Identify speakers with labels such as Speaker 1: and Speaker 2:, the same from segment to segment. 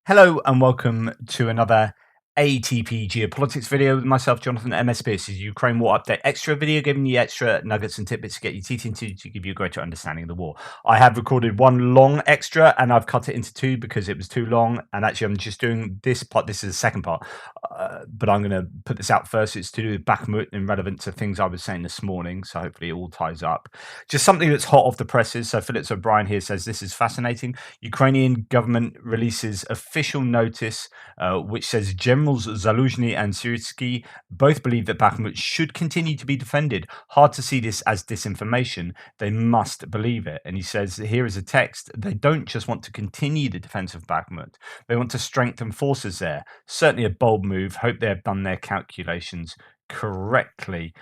Speaker 1: Hello and welcome to another ATP Geopolitics video with myself, Jonathan MSP. This is Ukraine War Update Extra video, giving you extra nuggets and tidbits to get your teeth into to give you a greater understanding of the war. I have recorded one long extra and I've cut it into two because it was too long. And actually, I'm just doing this part. This is the second part, but I'm going to put this out first. It's to do with Bakhmut and relevant to things I was saying this morning. So hopefully it all ties up. Just something that's hot off the presses. So Phillips O'Brien here says this is fascinating. Ukrainian government releases official notice which says Generals Zaluzhny and Syrsky both believe that Bakhmut should continue to be defended. Hard to see this as disinformation. They must believe it. And he says, here is a text. They don't just want to continue the defense of Bakhmut. They want to strengthen forces there. Certainly a bold move. Hope they have done their calculations correctly.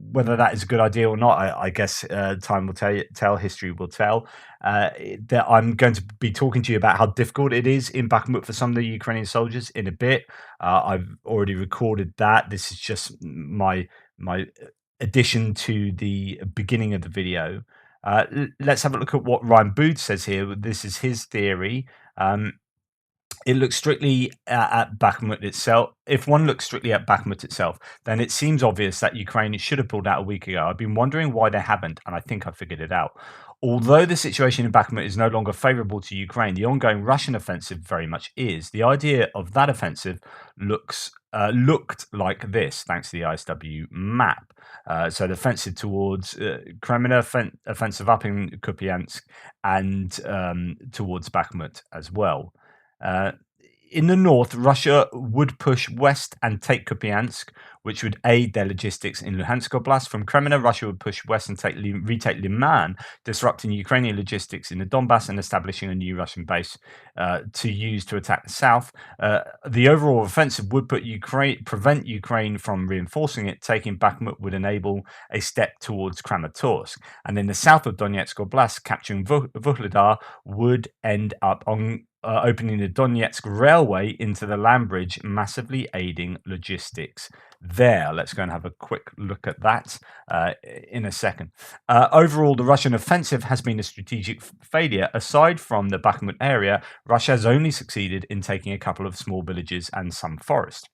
Speaker 1: Whether that is a good idea or not, I guess time will tell. History will tell. That I'm going to be talking to you about how difficult it is in Bakhmut for some of the Ukrainian soldiers in a bit. I've already recorded that. This is just my addition to the beginning of the video. Let's have a look at what Ryan Booth says here. This is his theory. It looks strictly at Bakhmut itself. If one looks strictly at Bakhmut itself, then it seems obvious that Ukraine should have pulled out a week ago. I've been wondering why they haven't, and I think I figured it out. Although the situation in Bakhmut is no longer favorable to Ukraine, the ongoing Russian offensive very much is. The idea of that offensive looked like this, thanks to the ISW map. So the offensive towards Kreminna, offensive up in Kupiansk, and towards Bakhmut as well. In the north, Russia would push west and take Kupiansk, which would aid their logistics in Luhansk Oblast. From Kreminna, Russia would push west and retake Liman, disrupting Ukrainian logistics in the Donbass and establishing a new Russian base to use to attack the south. The overall offensive would prevent Ukraine from reinforcing it. Taking Bakhmut would enable a step towards Kramatorsk. And in the south of Donetsk Oblast, capturing Vuhledar would end up on opening the Donetsk railway into the land bridge, massively aiding logistics there. Let's go and have a quick look at that in a second. Overall, the Russian offensive has been a strategic failure. Aside from the Bakhmut area, Russia has only succeeded in taking a couple of small villages and some forest.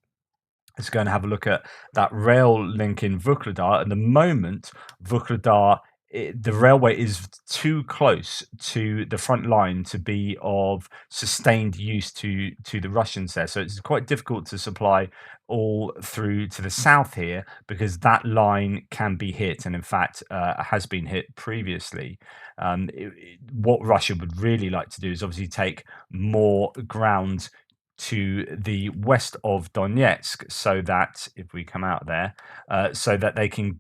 Speaker 1: Let's go and have a look at that rail link in Vuhledar. At the moment, Vuhledar, the railway is too close to the front line to be of sustained use to the Russians there. So it's quite difficult to supply all through to the south here because that line can be hit, and in fact has been hit previously. What Russia would really like to do is obviously take more ground to the west of Donetsk, so that if we come out there, so that they can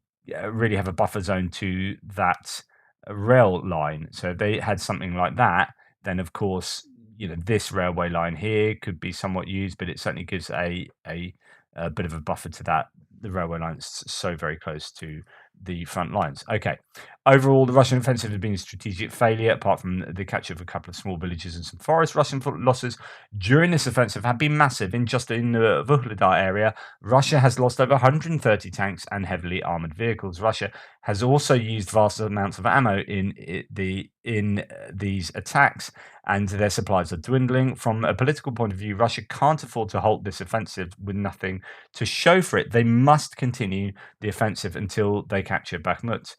Speaker 1: really have a buffer zone to that rail line. So if they had something like that, then of course, this railway line here could be somewhat used, but it certainly gives a bit of a buffer to that. The railway line's so very close to the front lines. Okay. Overall, the Russian offensive has been a strategic failure, apart from the capture of a couple of small villages and some forests. Russian losses during this offensive have been massive. In the Vuhledar area, Russia has lost over 130 tanks and heavily armored vehicles. Russia has also used vast amounts of ammo in these attacks, and their supplies are dwindling. From a political point of view, Russia can't afford to halt this offensive with nothing to show for it. They must continue the offensive until they capture Bakhmut.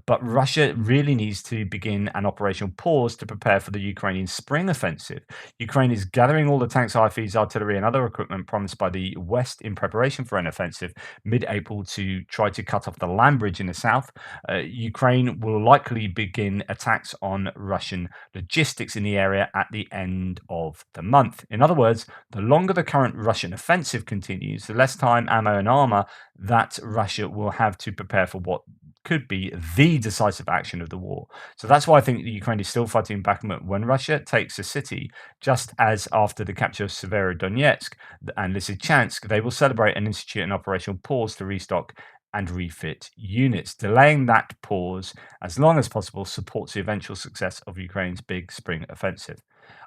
Speaker 1: But Russia really needs to begin an operational pause to prepare for the Ukrainian spring offensive. Ukraine is gathering all the tanks, IFVs, artillery, and other equipment promised by the West in preparation for an offensive mid-April to try to cut off the land bridge in the south. Ukraine will likely begin attacks on Russian logistics in the area at the end of the month. In other words, the longer the current Russian offensive continues, the less time, ammo, and armor that Russia will have to prepare for what could be the decisive action of the war. So that's why I think the Ukraine is still fighting Bakhmut. When Russia takes a city, just as after the capture of Severodonetsk and Lysychansk, they will celebrate and institute an operational pause to restock and refit units. Delaying that pause as long as possible supports the eventual success of Ukraine's big spring offensive.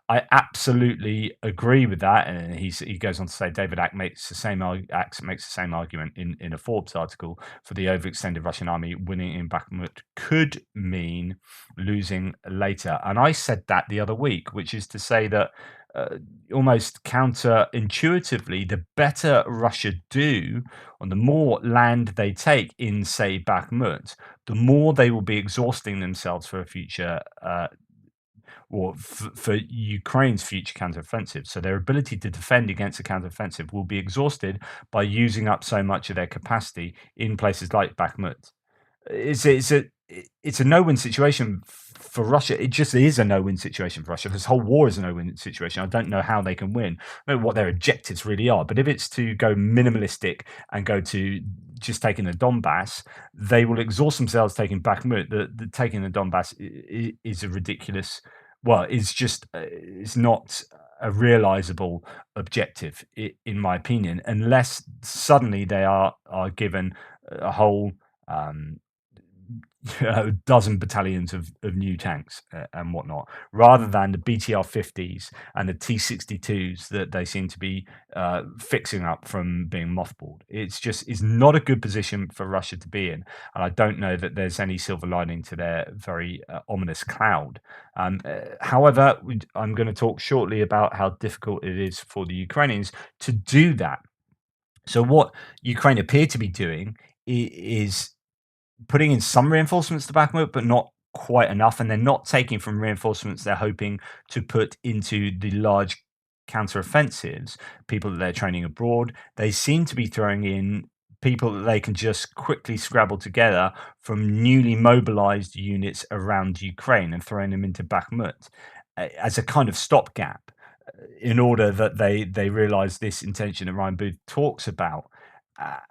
Speaker 1: I absolutely agree with that, and he goes on to say David Axe makes the same argument in a Forbes article for the overextended Russian army winning in Bakhmut could mean losing later. And I said that the other week, which is to say that almost counterintuitively, the better Russia do, and the more land they take in, say, Bakhmut, the more they will be exhausting themselves for a future for Ukraine's future counteroffensive. So their ability to defend against a counteroffensive will be exhausted by using up so much of their capacity in places like Bakhmut. It's a no-win situation for Russia. It just is a no-win situation for Russia. This whole war is a no-win situation. I don't know how they can win. I don't know what their objectives really are. But if it's to go minimalistic and go to just taking the Donbass, they will exhaust themselves taking Bakhmut. The taking the Donbass is a ridiculous. Well, it's not a realizable objective, in my opinion, unless suddenly they are given a whole a dozen battalions of new tanks and whatnot, rather than the BTR-50s and the T-62s that they seem to be fixing up from being mothballed. It's not a good position for Russia to be in, and I don't know that there's any silver lining to their very ominous cloud. However, I'm going to talk shortly about how difficult it is for the Ukrainians to do that. So what Ukraine appear to be doing is putting in some reinforcements to Bakhmut, but not quite enough. And they're not taking from reinforcements they're hoping to put into the large counteroffensives, people that they're training abroad. They seem to be throwing in people that they can just quickly scrabble together from newly mobilized units around Ukraine and throwing them into Bakhmut as a kind of stopgap in order that they realize this intention that Ryan Booth talks about.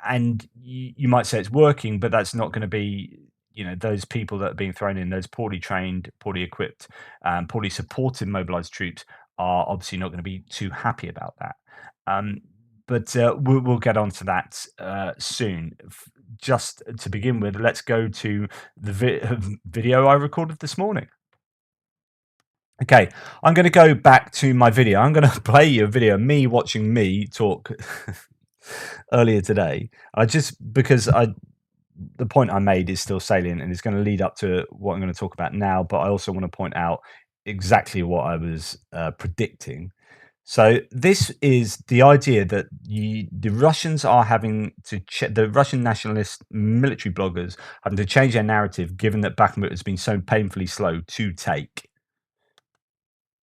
Speaker 1: And you might say it's working, but that's not going to be, those people that are being thrown in, those poorly trained, poorly equipped, poorly supported mobilized troops are obviously not going to be too happy about that. But we'll get on to that soon. Just to begin with, let's go to the video I recorded this morning. Okay, I'm going to go back to my video. I'm going to play you a video of me watching me talk earlier today. The point I made is still salient and it's going to lead up to what I'm going to talk about now, but I also want to point out exactly what I was predicting. So this is the idea that the Russians are having to the Russian nationalist military bloggers having to change their narrative, given that Bakhmut has been so painfully slow to take.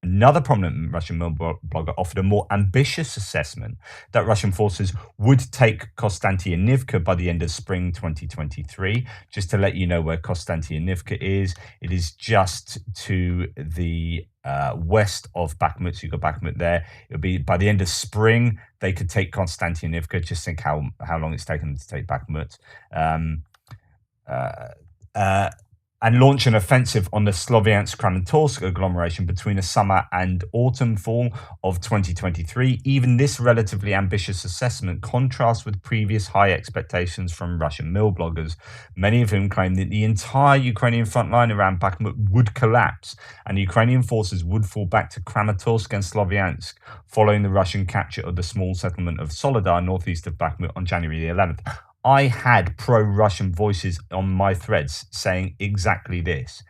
Speaker 1: Another prominent Russian blogger offered a more ambitious assessment that Russian forces would take Konstantinivka by the end of spring 2023. Just to let you know where Konstantinivka is, it is just to the west of Bakhmut. So you've got Bakhmut there. It'll be by the end of spring, they could take Konstantinivka. Just think how long it's taken them to take Bakhmut. And launch an offensive on the Sloviansk-Kramatorsk agglomeration between the summer and autumn fall of 2023. Even this relatively ambitious assessment contrasts with previous high expectations from Russian mill bloggers, many of whom claim that the entire Ukrainian front line around Bakhmut would collapse and Ukrainian forces would fall back to Kramatorsk and Sloviansk following the Russian capture of the small settlement of Soledar northeast of Bakhmut on January the 11th. I had pro-Russian voices on my threads saying exactly this.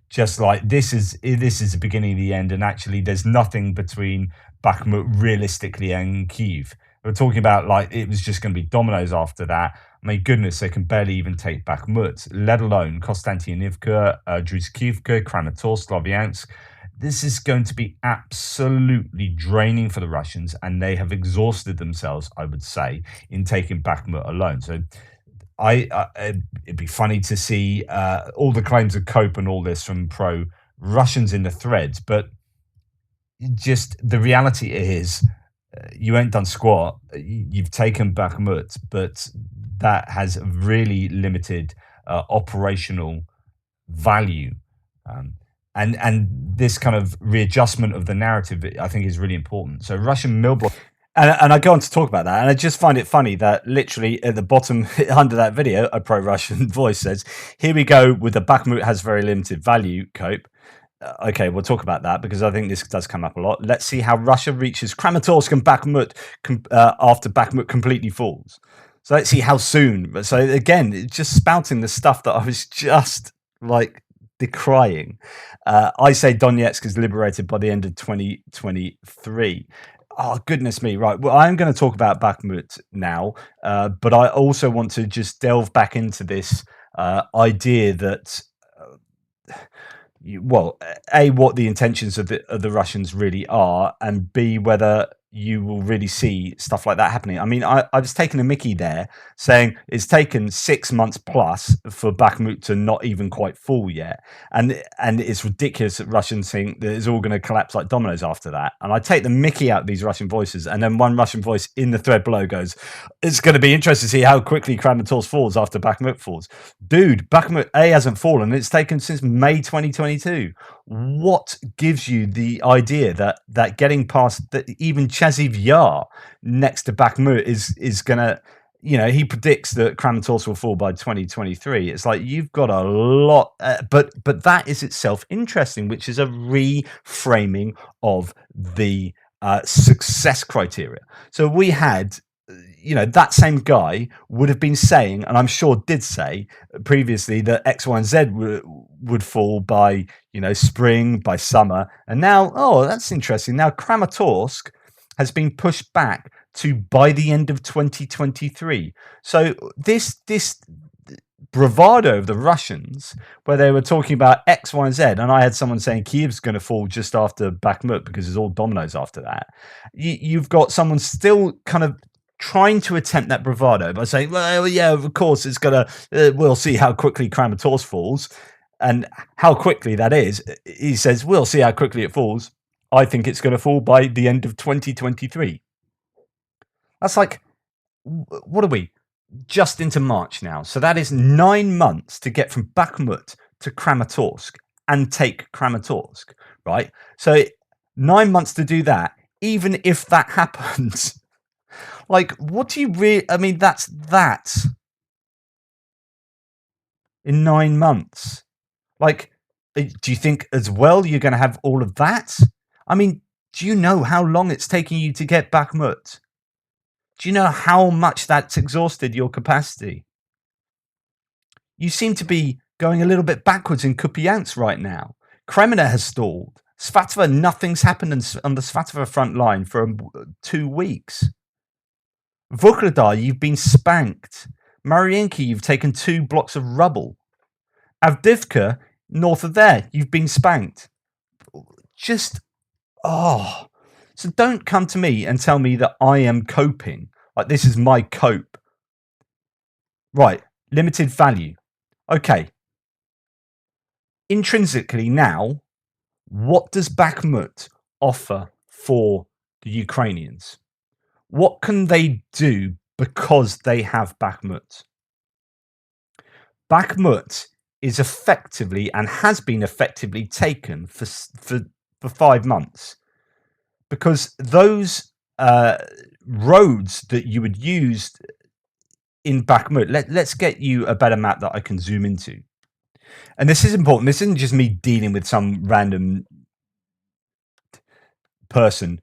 Speaker 1: Just like this is the beginning of the end, and actually there's nothing between Bakhmut realistically and Kyiv. We're talking about like it was just going to be dominoes after that. My goodness, they can barely even take Bakhmut, let alone Konstantinivka, Druzhkivka, Kramatorsk, Sloviansk. This is going to be absolutely draining for the Russians, and they have exhausted themselves, I would say, in taking Bakhmut alone. So it'd be funny to see all the claims of cope and all this from pro-Russians in the threads, but just the reality is you ain't done squat. You've taken Bakhmut, but that has really limited operational value. And this kind of readjustment of the narrative, I think, is really important. So Russian mill bloggers. And I go on to talk about that, and I just find it funny that literally at the bottom under that video, a pro-Russian voice says, "Here we go with the Bakhmut has very limited value cope." Okay, we'll talk about that because I think this does come up a lot. Let's see how Russia reaches Kramatorsk and Bakhmut after Bakhmut completely falls. So let's see how soon. So again, it's just spouting the stuff that I was just like decrying. I say Donetsk is liberated by the end of 2023. Oh, goodness me. Right. Well, I'm going to talk about Bakhmut now, but I also want to just delve back into this idea that well, a what the intentions of the Russians really are, and b whether you will really see stuff like that happening. I mean, I was taking a Mickey there, saying it's taken 6 months plus for Bakhmut to not even quite fall yet, and it's ridiculous that Russians think that it's all going to collapse like dominoes after that. And I take the Mickey out of these Russian voices, and then one Russian voice in the thread below goes, "It's going to be interesting to see how quickly Kramatorsk falls after Bakhmut falls." Dude, Bakhmut A hasn't fallen. It's taken since May 2022. What gives you the idea that getting past that even Chaziv Yar next to Bakhmut is gonna, he predicts that Kramatorsk will fall by 2023. It's like you've got a lot, but that is itself interesting, which is a reframing of the success criteria. So we had, that same guy would have been saying, and I'm sure did say previously, that X, Y, and Z would fall by, spring, by summer. And now, oh, that's interesting. Now Kramatorsk has been pushed back to by the end of 2023. So this bravado of the Russians, where they were talking about X, Y, and Z, and I had someone saying Kiev's going to fall just after Bakhmut because it's all dominoes after that. You've got someone still kind of trying to attempt that bravado by saying, well, yeah, of course it's gonna, we'll see how quickly Kramatorsk falls, and how quickly that is. He says, we'll see how quickly it falls. I think it's going to fall by the end of 2023. That's like, what are we? Just into March now. So that is 9 months to get from Bakhmut to Kramatorsk and take Kramatorsk, right? So 9 months to do that, even if that happens. Like, what do you really? I mean, that's that in 9 months. Like, do you think as well you're going to have all of that? I mean, do you know how long it's taking you to get Bakhmut? Do you know how much that's exhausted your capacity? You seem to be going a little bit backwards in Kupiansk right now. Kremina has stalled. Svatova, nothing's happened on the Svatova front line for 2 weeks. Vuhledar, you've been spanked. Mariinki, you've taken 2 blocks of rubble. Avdivka, north of there, you've been spanked. Just, so don't come to me and tell me that I am coping. Like, this is my cope. Right, limited value. Okay. Intrinsically now, what does Bakhmut offer for the Ukrainians? What can they do because they have Bakhmut? Bakhmut is effectively and has been effectively taken for 5 months, because those roads that you would use in Bakhmut, let's get you a better map that I can zoom into. And this is important. This isn't just me dealing with some random person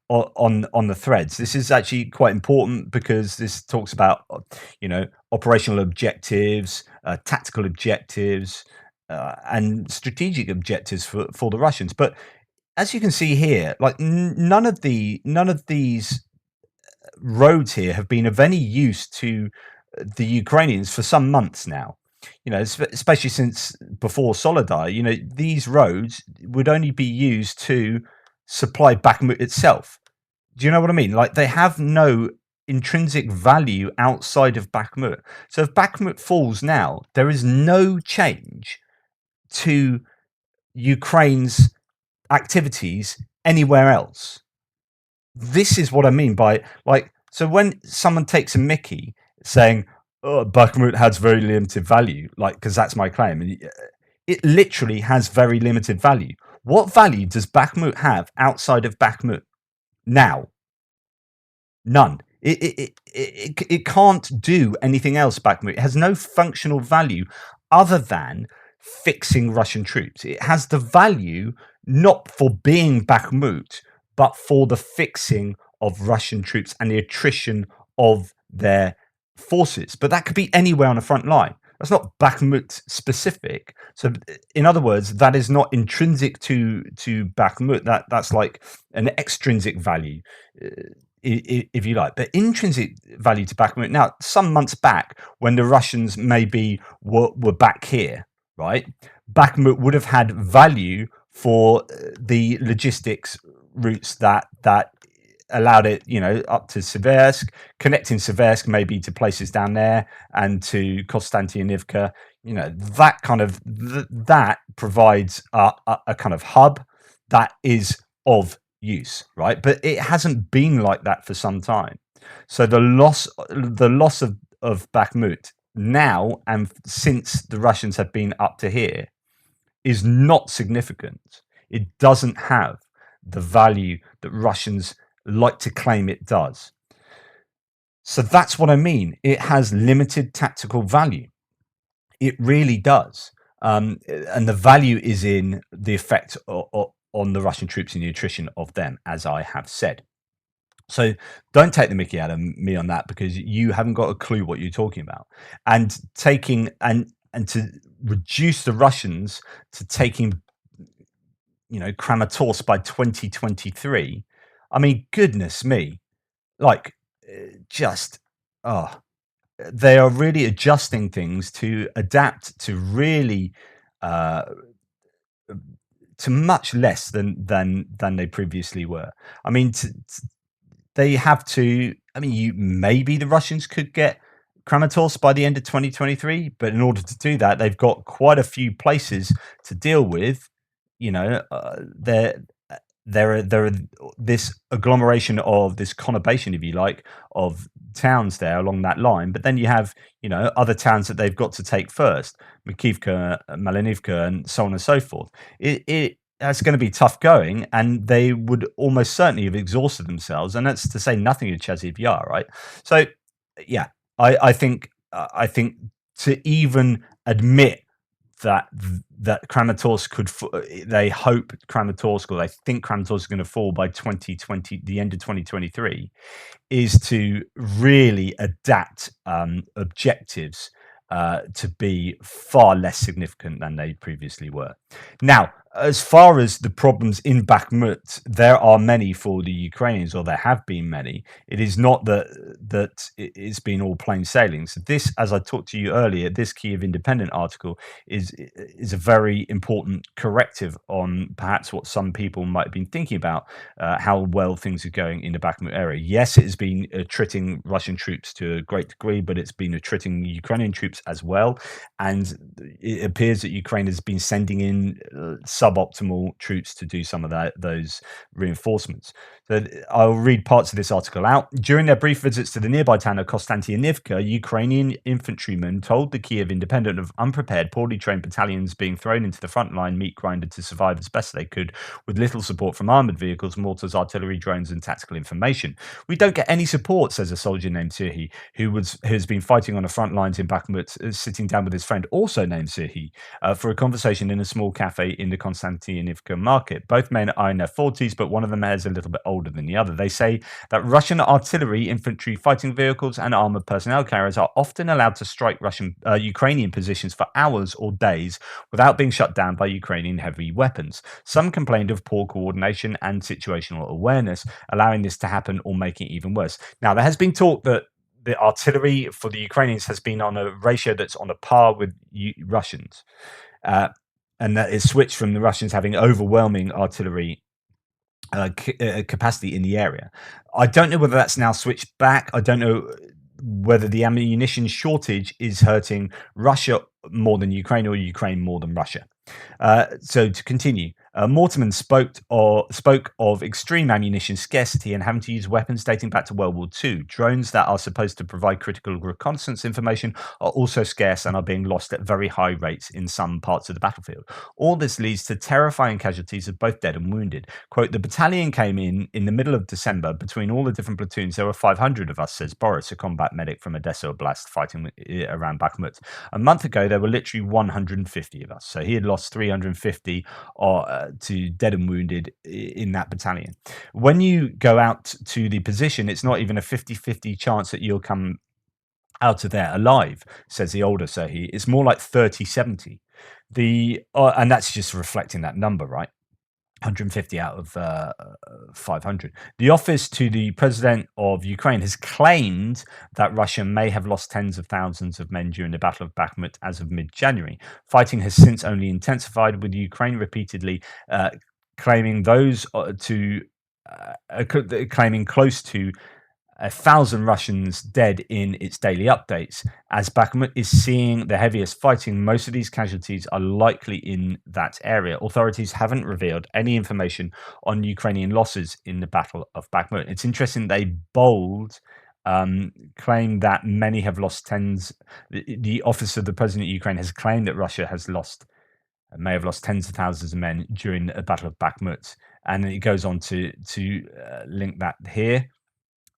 Speaker 1: on the threads. This is actually quite important because this talks about, operational objectives, tactical objectives, and strategic objectives for the Russians. But as you can see here, like none of these roads here have been of any use to the Ukrainians for some months now. Especially since before Solidar, these roads would only be used to supply Bakhmut itself. Do you know what I mean? Like, they have no intrinsic value outside of Bakhmut. So if Bakhmut falls now, there is no change to Ukraine's activities anywhere else. This is what I mean by, like, so when someone takes a Mickey saying, oh, Bakhmut has very limited value, like, because that's my claim, and it literally has very limited value. What value does Bakhmut have outside of Bakhmut now? None. It can't do anything else, Bakhmut. It has no functional value other than fixing Russian troops. It has the value not for being Bakhmut, but for the fixing of Russian troops and the attrition of their forces. But that could be anywhere on the front line. That's not Bakhmut specific. So, in other words, that is not intrinsic to Bakhmut. That's like an extrinsic value. Uh, if you like, but intrinsic value to Bakhmut. Now, some months back, when the Russians maybe were back here, right, Bakhmut would have had value for the logistics routes that allowed it, up to Seversk, connecting Seversk maybe to places down there and to Konstantinivka. That kind of that provides a kind of hub that is of use, right? But it hasn't been like that for some time. So the loss of Bakhmut now and since the Russians have been up to here is not significant. It doesn't have the value that Russians like to claim it does. So that's what I mean. It has limited tactical value. It really does. And the value is in the effect on the Russian troops and the attrition of them, as I have said. So don't take the mickey out of me on that, because you haven't got a clue what you're talking about. And taking and to reduce the Russians to taking, Kramatorsk by 2023. I mean, goodness me, like just oh, they are really adjusting things to adapt to really uh, to much less than they previously were. I mean, they have to. I mean, maybe the Russians could get Kramatorsk by the end of 2023, but in order to do that, they've got quite a few places to deal with. They're there are this agglomeration of this conurbation, if you like, of towns there along that line. But then you have, other towns that they've got to take first, Makivka, Malinivka, and so on and so forth. That's going to be tough going, and they would almost certainly have exhausted themselves, and that's to say nothing of Chaziv Yar, right? So, yeah, I think to even admit that Kramatorsk they hope Kramatorsk, or they think Kramatorsk is going to fall by 2020, the end of 2023, is to really adapt objectives to be far less significant than they previously were. Now, as far as the problems in Bakhmut, there are many for the Ukrainians, or there have been many. It is not that it's been all plain sailing. So this, as I talked to you earlier, this Kyiv Independent article is a very important corrective on perhaps what some people might have been thinking about, how well things are going in the Bakhmut area. Yes, it has been attriting Russian troops to a great degree, but it's been attriting Ukrainian troops as well. And it appears that Ukraine has been sending in suboptimal troops to do some of those reinforcements. So I'll read parts of this article out. During their brief visits to the nearby town of Konstantinivka, Ukrainian infantrymen told the Kyiv Independent of unprepared, poorly trained battalions being thrown into the front line meat grinder to survive as best they could, with little support from armoured vehicles, mortars, artillery, drones, and tactical information. We don't get any support, says a soldier named Sirhi, who's been fighting on the front lines in Bakhmut, sitting down with his friend, also named Sirhi, for a conversation in a small cafe in the Konstantinivka market. Both men are in their 40s, but one of them is a little bit older than the other. They say that Russian artillery, infantry, fighting vehicles, and armoured personnel carriers are often allowed to strike Ukrainian positions for hours or days without being shut down by Ukrainian heavy weapons. Some complained of poor coordination and situational awareness, allowing this to happen or making it even worse. Now, there has been talk that the artillery for the Ukrainians has been on a ratio that's on a par with Russians. And that is switched from the Russians having overwhelming artillery capacity in the area. I don't know whether that's now switched back. I don't know whether the ammunition shortage is hurting Russia more than Ukraine, or Ukraine more than Russia. So to continue, Mortimer spoke of extreme ammunition scarcity and having to use weapons dating back to World War II. Drones that are supposed to provide critical reconnaissance information are also scarce and are being lost at very high rates in some parts of the battlefield. All this leads to terrifying casualties of both dead and wounded. Quote, the battalion came in the middle of December. Between all the different platoons, there were 500 of us, says Boris, a combat medic from Odessa Oblast fighting around Bakhmut. A month ago, there were literally 150 of us. So he had lost 350 to dead and wounded in that battalion. When you go out to the position, it's not even a 50-50 chance that you'll come out of there alive, says the older Serhi. It's more like 30-70. And that's just reflecting that number, right? 150 out of 500. The office to the president of Ukraine has claimed that Russia may have lost tens of thousands of men during the Battle of Bakhmut as of mid-January. Fighting has since only intensified, with Ukraine repeatedly claiming claiming close to 1,000 Russians dead in its daily updates. As Bakhmut is seeing the heaviest fighting, most of these casualties are likely in that area. Authorities haven't revealed any information on Ukrainian losses in the Battle of Bakhmut. It's interesting they bold claim that many have lost tens. The office of the president of Ukraine has claimed that Russia may have lost tens of thousands of men during the Battle of Bakhmut, and it goes on to link that here.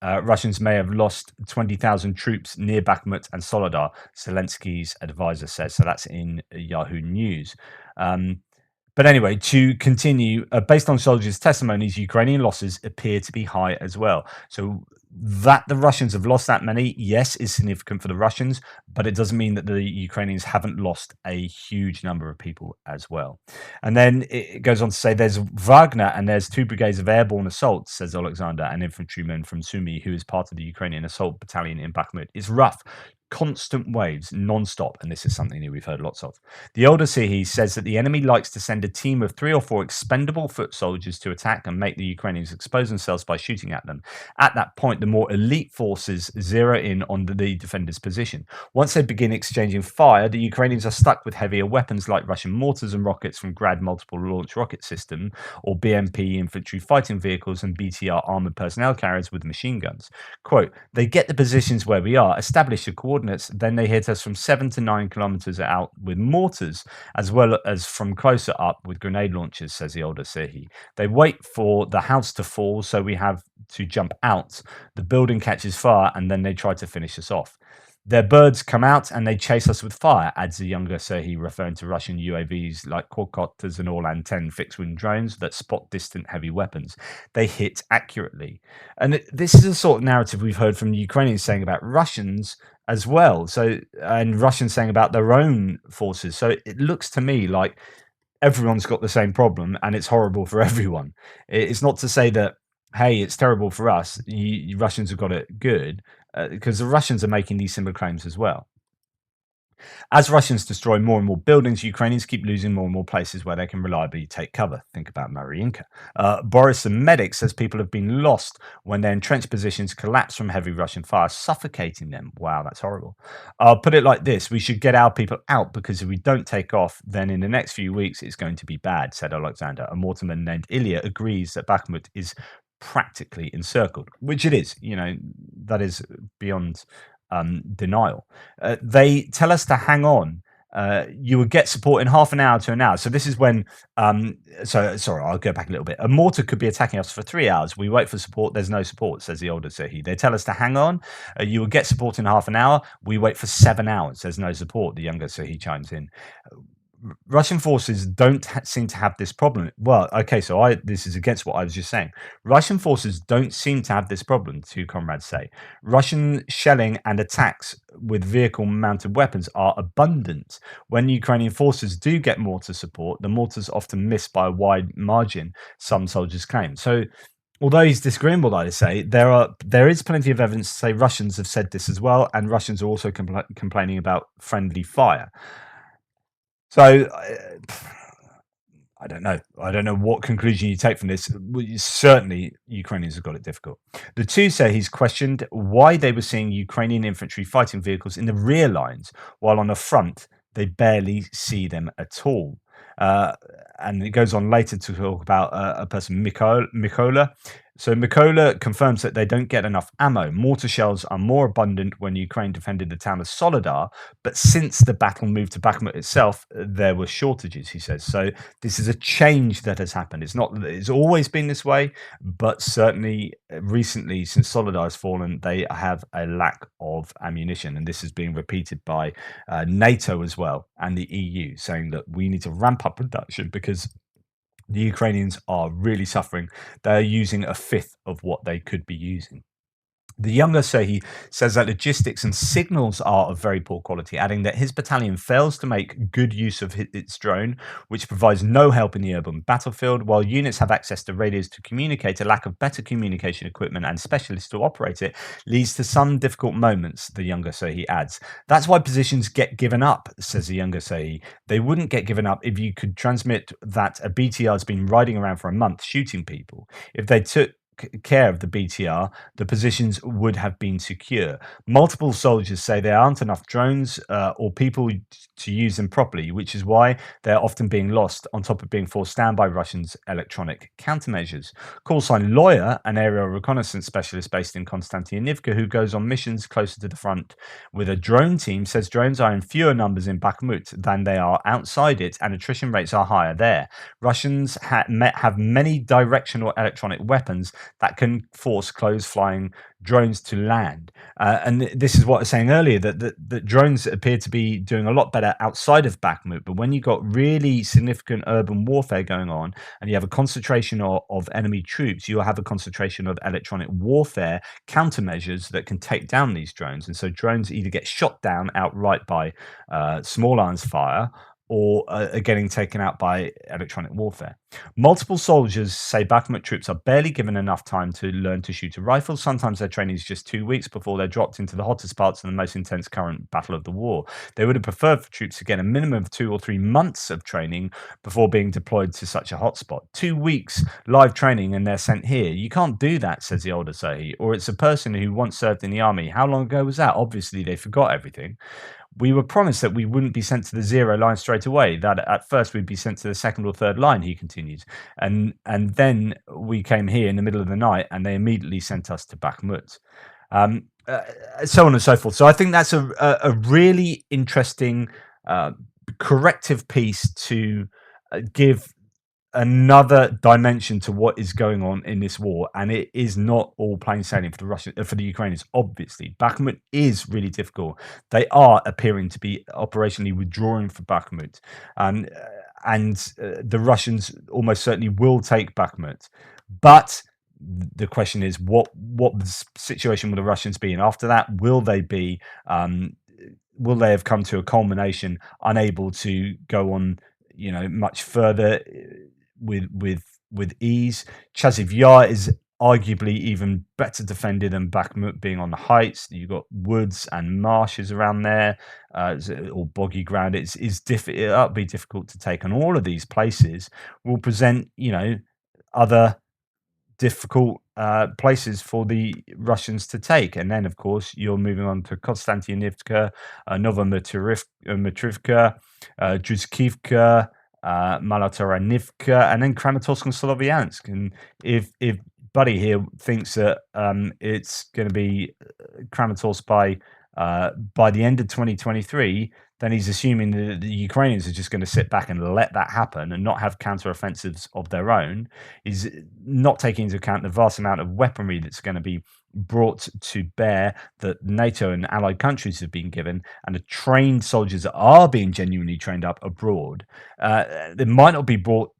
Speaker 1: Russians may have lost 20,000 troops near Bakhmut and Soledar, Zelensky's advisor says. So that's in Yahoo News. But anyway, to continue, based on soldiers' testimonies, Ukrainian losses appear to be high as well. So that the Russians have lost that many, yes, is significant for the Russians, but it doesn't mean that the Ukrainians haven't lost a huge number of people as well. And then it goes on to say there's Wagner and there's 2 brigades of airborne assault, says Alexander, an infantryman from Sumy, who is part of the Ukrainian assault battalion in Bakhmut. It's rough. Constant waves, non-stop, and this is something that we've heard lots of. The older Sihi says that the enemy likes to send a team of 3 or 4 expendable foot soldiers to attack and make the Ukrainians expose themselves by shooting at them. At that point, the more elite forces zero in on the defender's position. Once they begin exchanging fire, the Ukrainians are stuck with heavier weapons like Russian mortars and rockets from Grad multiple launch rocket system, or BMP infantry fighting vehicles and BTR armored personnel carriers with machine guns. Quote, they get the positions where we are, establish the coordinates, then they hit us from 7 to 9 kilometers out with mortars, as well as from closer up with grenade launchers, says the older Sehi. They wait for the house to fall, so we have to jump out. The building catches fire, and then they try to finish us off. Their birds come out and they chase us with fire, adds the younger Serhi, referring to Russian UAVs like quadcopters and all-10 fixed-wing drones that spot distant heavy weapons. They hit accurately. And this is a sort of narrative we've heard from the Ukrainians saying about Russians as well. So, and Russians saying about their own forces. So it looks to me like everyone's got the same problem and it's horrible for everyone. It's not to say that, hey, it's terrible for us, you Russians have got it good, because the Russians are making these similar claims as well. As Russians destroy more and more buildings, Ukrainians keep losing more and more places where they can reliably take cover. Think about Mariinka. Boris, the medic, says people have been lost when their entrenched positions collapse from heavy Russian fire, suffocating them. Wow, that's horrible. I'll put it like this. We should get our people out, because if we don't take off, then in the next few weeks, it's going to be bad, said Alexander. A mortarman named Ilya agrees that Bakhmut is practically encircled, which it is. You know, that is beyond denial. They tell us to hang on. You would get support in half an hour to an hour. So this is when, sorry, I'll go back a little bit. A mortar could be attacking us for 3 hours. We wait for support. There's no support, says the older Sehi. They tell us to hang on. You will get support in half an hour. We wait for 7 hours. There's no support. The younger Sehi chimes in. Russian forces don't seem to have this problem. Well, okay, so this is against what I was just saying. Russian forces don't seem to have this problem, 2 comrades say. Russian shelling and attacks with vehicle-mounted weapons are abundant. When Ukrainian forces do get mortar support, the mortars often miss by a wide margin, some soldiers claim. So, although he's disagreeing with what I say, there is plenty of evidence to say Russians have said this as well, and Russians are also complaining about friendly fire. So, I don't know. I don't know what conclusion you take from this. Certainly, Ukrainians have got it difficult. The 2 say he's questioned why they were seeing Ukrainian infantry fighting vehicles in the rear lines, while on the front, they barely see them at all. Uh, and it goes on later to talk about a person, Mikola. So Mikola confirms that they don't get enough ammo. Mortar shells are more abundant when Ukraine defended the town of Solidar, but since the battle moved to Bakhmut itself, there were shortages, he says. So this is a change that has happened. It's not that it's always been this way, but certainly recently, since Solidar has fallen, they have a lack of ammunition. And this is being repeated by NATO as well and the EU, saying that we need to ramp up production because the Ukrainians are really suffering. They're using a fifth of what they could be using. The younger Sehi says that logistics and signals are of very poor quality, adding that his battalion fails to make good use of its drone, which provides no help in the urban battlefield. While units have access to radios to communicate, a lack of better communication equipment and specialists to operate it leads to some difficult moments, the younger Sehi adds. That's why positions get given up, says the younger Sehi. They wouldn't get given up if you could transmit that a BTR has been riding around for a month shooting people. If they took care of the BTR, the positions would have been secure. Multiple soldiers say there aren't enough drones or people to use them properly, which is why they're often being lost, on top of being forced down by Russians' electronic countermeasures. Call sign Lawyer, an aerial reconnaissance specialist based in Konstantinivka, who goes on missions closer to the front with a drone team, says drones are in fewer numbers in Bakhmut than they are outside it, and attrition rates are higher there. Russians have many directional electronic weapons that can force close-flying drones to land. And this is what I was saying earlier, that drones appear to be doing a lot better outside of Bakhmut. But when you've got really significant urban warfare going on and you have a concentration of enemy troops, you have a concentration of electronic warfare countermeasures that can take down these drones. And so drones either get shot down outright by small arms fire or are getting taken out by electronic warfare. Multiple soldiers say Bakhmut troops are barely given enough time to learn to shoot a rifle. Sometimes their training is just 2 weeks before they're dropped into the hottest parts of the most intense current battle of the war. They would have preferred for troops to get a minimum of 2 or 3 months of training before being deployed to such a hotspot. 2 weeks live training and they're sent here. You can't do that, says the older Sahi. Or it's a person who once served in the army. How long ago was that? Obviously, they forgot everything. We were promised that we wouldn't be sent to the zero line straight away, that at first we'd be sent to the second or third line, he continues. And then we came here in the middle of the night and they immediately sent us to Bakhmut. So on and so forth. So I think that's a really interesting corrective piece to give another dimension to what is going on in this war, and it is not all plain sailing for the Ukrainians. Obviously, Bakhmut is really difficult. They are appearing to be operationally withdrawing from Bakhmut, and the Russians almost certainly will take Bakhmut. But the question is, what situation will the Russians be in after that? Will they be? Will they have come to a culmination, unable to go on, much further with ease? Chaziv Yar is arguably even better defended than Bakhmut, being on the heights. You've got woods and marshes around there, or boggy ground. It'll be difficult to take, and all of these places will present, other difficult places for the Russians to take. And then, of course, you're moving on to Konstantinivka, Novomatrivka, Druzhkivka, Malotaranivka, and then Kramatorsk and Sloviansk. And if Buddy here thinks that it's going to be Kramatorsk by the end of 2023, then he's assuming that the Ukrainians are just going to sit back and let that happen and not have counteroffensives of their own. He's not taking into account the vast amount of weaponry that's going to be brought to bear that NATO and allied countries have been given, and the trained soldiers that are being genuinely trained up abroad. They might not be brought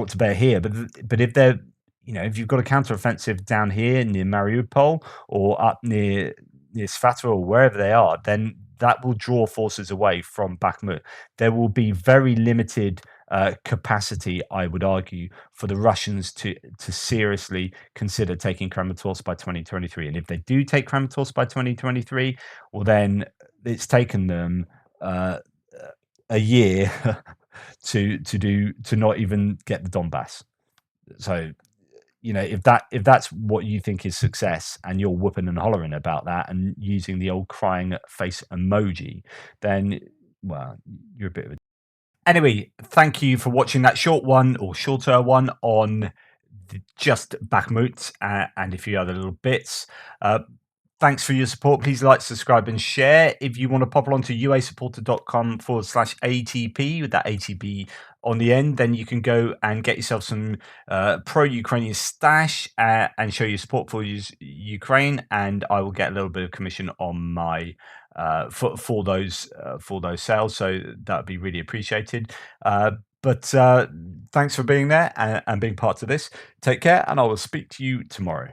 Speaker 1: to bear here, but if they're, if you've got a counteroffensive down here near Mariupol or up near Svata or wherever they are, then that will draw forces away from Bakhmut. There will be very limited capacity, I would argue, for the Russians to seriously consider taking Kramatorsk by 2023. And if they do take Kramatorsk by 2023, well, then it's taken them a year to not even get the Donbass. So, if that's what you think is success, and you're whooping and hollering about that and using the old crying face emoji, then, well, you're a bit of a Anyway, thank you for watching that short one or shorter one on just Bakhmut and a few other little bits. Uh, Thanks for your support. Please like, subscribe, and share. If you want to pop along to uasupporter.com/ATP with that ATP on the end, then you can go and get yourself some pro-Ukrainian stash and show your support for Ukraine. And I will get a little bit of commission on my for those sales. So that would be really appreciated. But thanks for being there and being part of this. Take care, and I will speak to you tomorrow.